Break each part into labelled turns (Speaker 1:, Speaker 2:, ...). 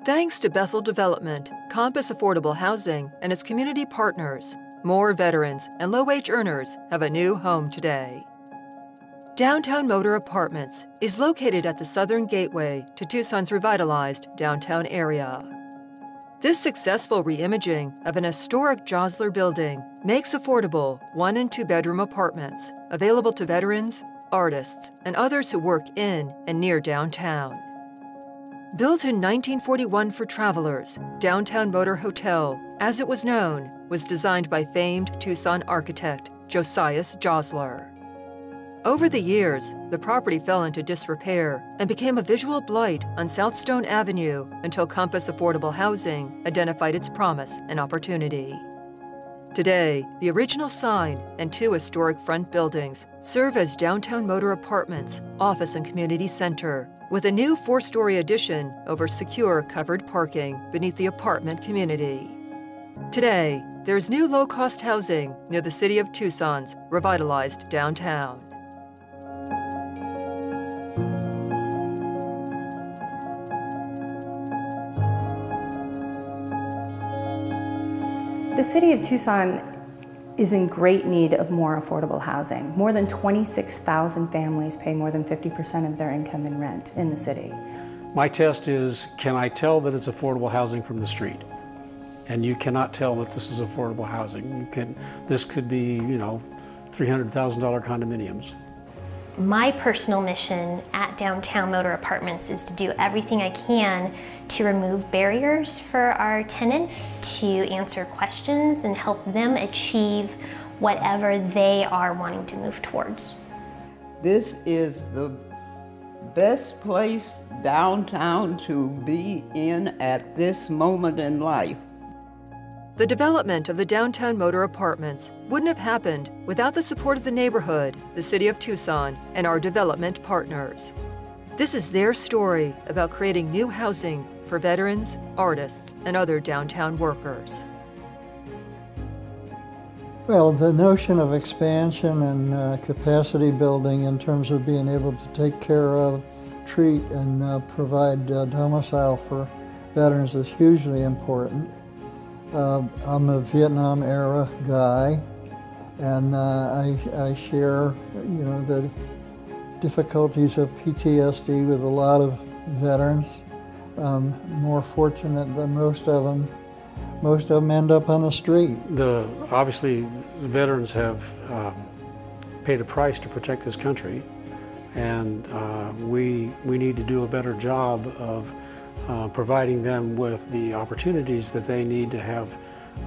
Speaker 1: Thanks to Bethel Development, Compass Affordable Housing, and its community partners, more veterans and low-wage earners have a new home today. Downtown Motor Apartments is located at the southern gateway to Tucson's revitalized downtown area. This successful reimaging of an historic Josler building makes affordable 1- and 2-bedroom apartments available to veterans, artists, and others who work in and near downtown. Built in 1941 for travelers, Downtown Motor Hotel, as it was known, was designed by famed Tucson architect Josias Josler. Over the years, the property fell into disrepair and became a visual blight on Southstone Avenue until Compass Affordable Housing identified its promise and opportunity. Today, the original sign and 2 historic front buildings serve as Downtown Motor Apartments, office and community center, with a new 4-story addition over secure covered parking beneath the apartment community. Today, there's new low-cost housing near the city of Tucson's revitalized downtown.
Speaker 2: The city of Tucson is in great need of more affordable housing. More than 26,000 families pay more than 50% of their income in rent in the city.
Speaker 3: My test is, can I tell that it's affordable housing from the street? And you cannot tell that this is affordable housing. This could be, $300,000 condominiums.
Speaker 4: My personal mission at Downtown Motor Apartments is to do everything I can to remove barriers for our tenants, to answer questions and help them achieve whatever they are wanting to move towards.
Speaker 5: This is the best place downtown to be in at this moment in life.
Speaker 1: The development of the Downtown Motor Apartments wouldn't have happened without the support of the neighborhood, the city of Tucson, and our development partners. This is their story about creating new housing for veterans, artists, and other downtown workers.
Speaker 6: Well, the notion of expansion and capacity building in terms of being able to take care of, treat, and provide domicile for veterans is hugely important. I'm a Vietnam era guy, and I share, the difficulties of PTSD with a lot of veterans. More fortunate than most of them. Most of them end up on the street.
Speaker 3: Obviously, the veterans have paid a price to protect this country, and we need to do a better job of providing them with the opportunities that they need to have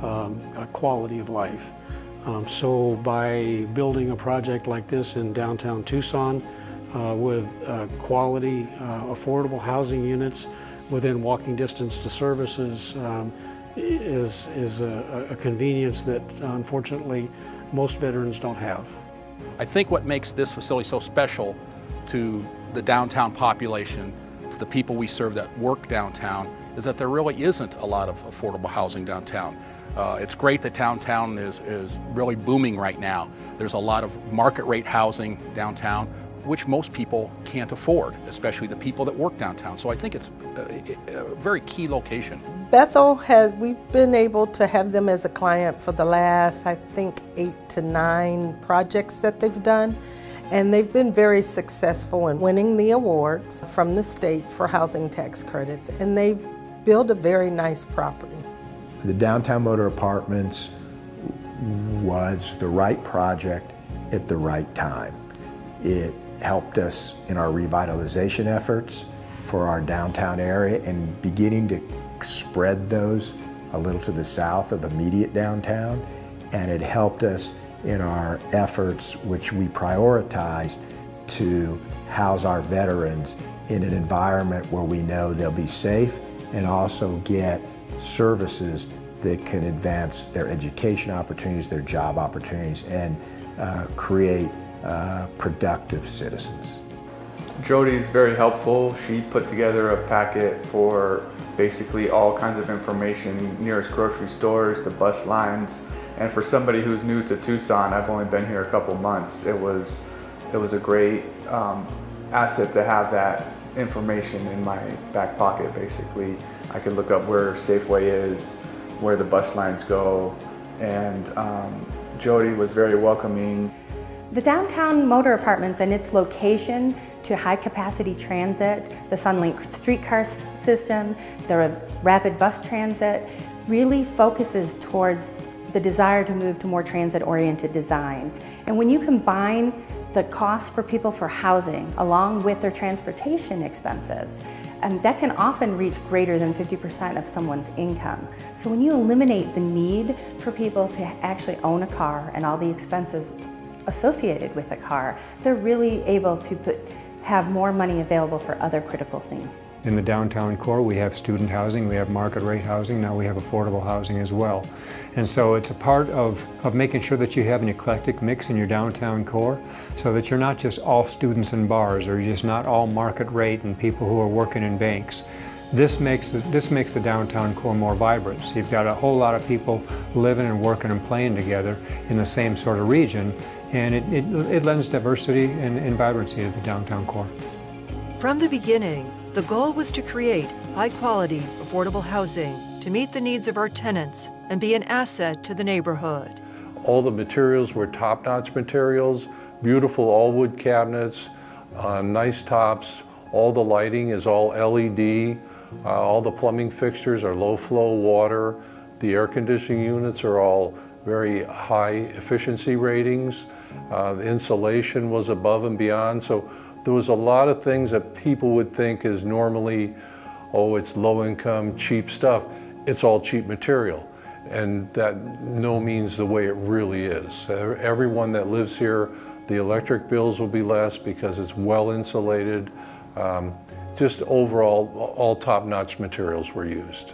Speaker 3: a quality of life. So by building a project like this in downtown Tucson with quality, affordable housing units within walking distance to services is a convenience that unfortunately most veterans don't have.
Speaker 7: I think what makes this facility so special to the downtown population, to the people we serve that work downtown, is that there really isn't a lot of affordable housing downtown. It's great that downtown is really booming right now. There's a lot of market rate housing downtown, which most people can't afford, especially the people that work downtown. So I think it's a very key location.
Speaker 8: Bethel we've been able to have them as a client for the last, I think, 8 to 9 projects that they've done. And they've been very successful in winning the awards from the state for housing tax credits. And they've built a very nice property.
Speaker 9: The Downtown Motor Apartments was the right project at the right time. It helped us in our revitalization efforts for our downtown area and beginning to spread those a little to the south of immediate downtown. And it helped us in our efforts, which we prioritized, to house our veterans in an environment where we know they'll be safe and also get services that can advance their education opportunities, their job opportunities, and create productive citizens.
Speaker 10: Jody's very helpful. She put together a packet for basically all kinds of information, nearest grocery stores, the bus lines. And for somebody who's new to Tucson, I've only been here a couple months, it was a great asset to have that information in my back pocket, basically. I could look up where Safeway is, where the bus lines go, and Jody was very welcoming.
Speaker 2: The downtown motor apartments and its location to high-capacity transit, the Sunlink streetcar system, the rapid bus transit, really focuses towards the desire to move to more transit-oriented design. And when you combine the cost for people for housing along with their transportation expenses, that can often reach greater than 50% of someone's income. So when you eliminate the need for people to actually own a car and all the expenses associated with a car, they're really able to have more money available for other critical things.
Speaker 11: In the downtown core, we have student housing, we have market rate housing, now we have affordable housing as well. And so it's a part of making sure that you have an eclectic mix in your downtown core, so that you're not just all students in bars, or you're just not all market rate and people who are working in banks. This makes the downtown core more vibrant. So you've got a whole lot of people living and working and playing together in the same sort of region, and it lends diversity and vibrancy to the downtown core.
Speaker 1: From the beginning, the goal was to create high-quality, affordable housing to meet the needs of our tenants and be an asset to the neighborhood.
Speaker 12: All the materials were top-notch materials, beautiful all-wood cabinets, nice tops. All the lighting is all LED. All the plumbing fixtures are low-flow water. The air conditioning units are all very high efficiency ratings. The insulation was above and beyond. So there was a lot of things that people would think is normally, oh, it's low-income, cheap stuff. It's all cheap material. And that no means the way it really is. Everyone that lives here, the electric bills will be less because it's well insulated. Just overall, all top-notch materials were used.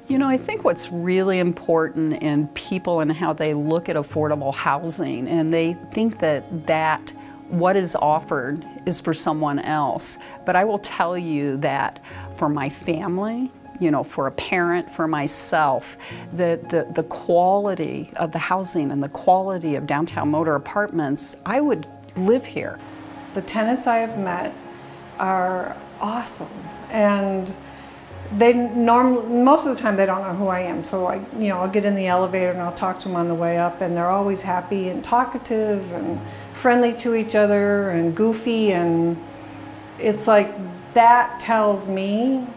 Speaker 13: You know, I think what's really important in people and how they look at affordable housing, and they think that what is offered is for someone else. But I will tell you that for my family, you know, for a parent, for myself, the quality of the housing and the quality of downtown motor apartments, I would live here.
Speaker 14: The tenants I have met are awesome, and they most of the time they don't know who I am. So I'll get in the elevator and I'll talk to them on the way up, and they're always happy and talkative and friendly to each other and goofy, and it's like that tells me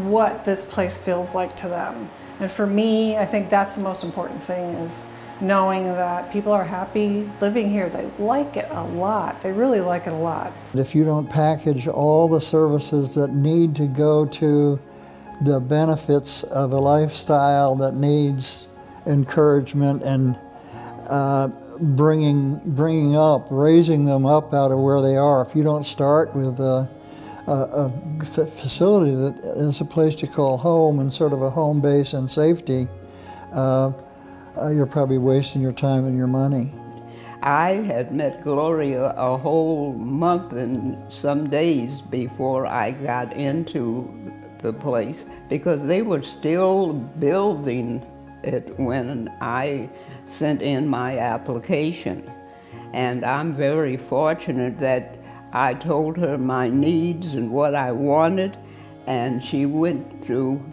Speaker 14: what this place feels like to them. And for me, I think that's the most important thing, is knowing that people are happy living here. They like it a lot. They really like it a lot.
Speaker 6: If you don't package all the services that need to go to the benefits of a lifestyle that needs encouragement and raising them up out of where they are, if you don't start with a facility that is a place to call home and sort of a home base and safety, you're probably wasting your time and your money.
Speaker 5: I had met Gloria a whole month and some days before I got into the place, because they were still building it when I sent in my application. And I'm very fortunate that I told her my needs and what I wanted, and she went through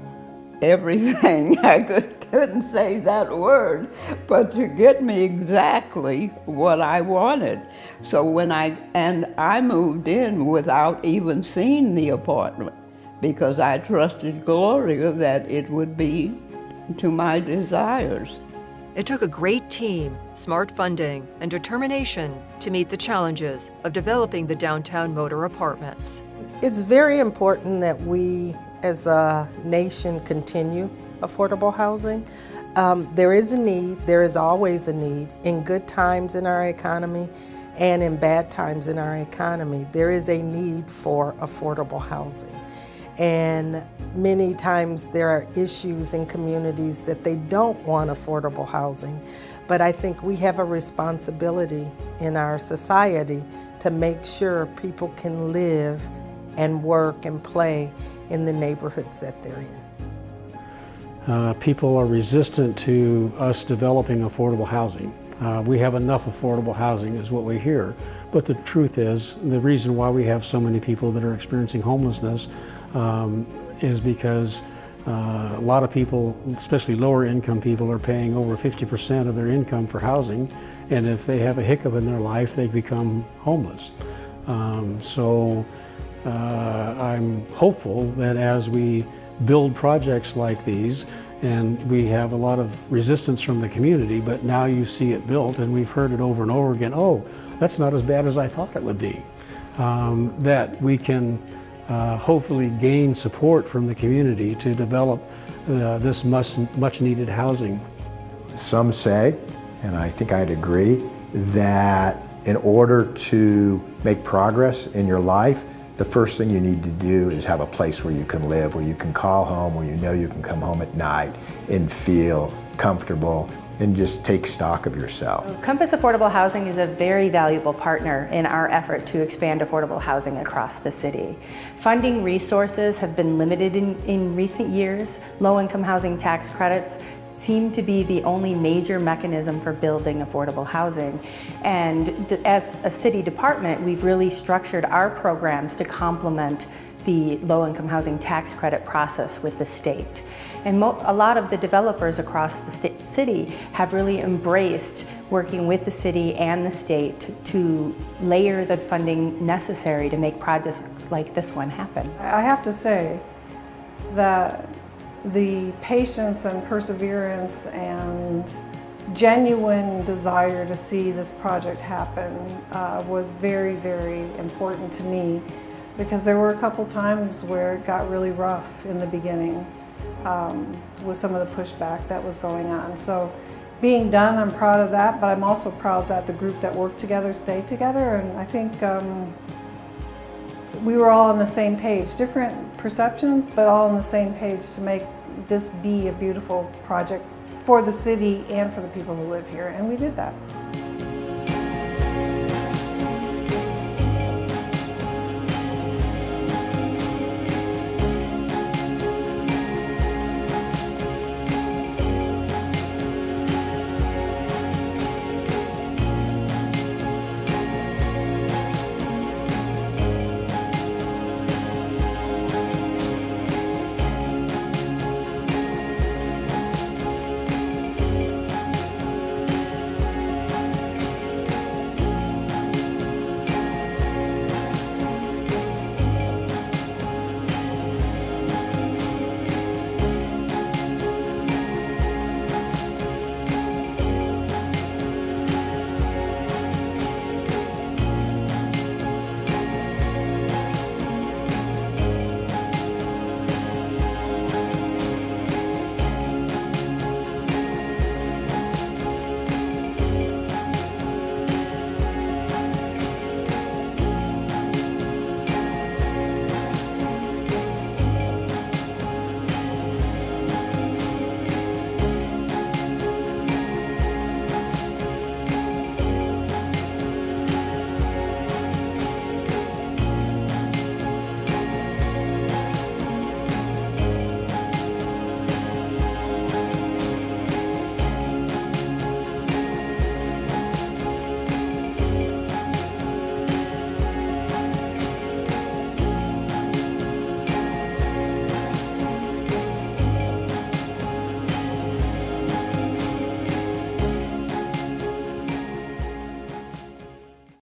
Speaker 5: everything. I couldn't say that word, but to get me exactly what I wanted. So when I moved in without even seeing the apartment, because I trusted Gloria that it would be to my desires.
Speaker 1: It took a great team, smart funding, and determination to meet the challenges of developing the downtown motor apartments.
Speaker 8: It's very important that we as a nation continue affordable housing. There is a need, there is always a need, in good times in our economy and in bad times in our economy. There is a need for affordable housing. And many times there are issues in communities that they don't want affordable housing. But I think we have a responsibility in our society to make sure people can live and work and play in the neighborhoods that they're in.
Speaker 3: People are resistant to us developing affordable housing. We have enough affordable housing is what we hear. But the truth is, the reason why we have so many people that are experiencing homelessness is because a lot of people, especially lower income people, are paying over 50% of their income for housing, and if they have a hiccup in their life, they become homeless. So I'm hopeful that as we build projects like these, and we have a lot of resistance from the community, but now you see it built, and we've heard it over and over again, oh, that's not as bad as I thought it would be. That we can hopefully gain support from the community to develop this much needed housing.
Speaker 9: Some say, and I think I'd agree, that in order to make progress in your life, the first thing you need to do is have a place where you can live, where you can call home, where you know you can come home at night and feel comfortable and just take stock of yourself.
Speaker 2: Compass Affordable Housing is a very valuable partner in our effort to expand affordable housing across the city. Funding resources have been limited in recent years. Low-income housing tax credits seem to be the only major mechanism for building affordable housing. And as a city department, we've really structured our programs to complement the low-income housing tax credit process with the state. And a lot of the developers across the city have really embraced working with the city and the state to layer the funding necessary to make projects like this one happen.
Speaker 14: I have to say that the patience and perseverance and genuine desire to see this project happen was very, very important to me, because there were a couple times where it got really rough in the beginning with some of the pushback that was going on. So being done, I'm proud of that, but I'm also proud that the group that worked together stayed together, and I think we were all on the same page, different perceptions, but all on the same page to make this be a beautiful project for the city and for the people who live here, and we did that.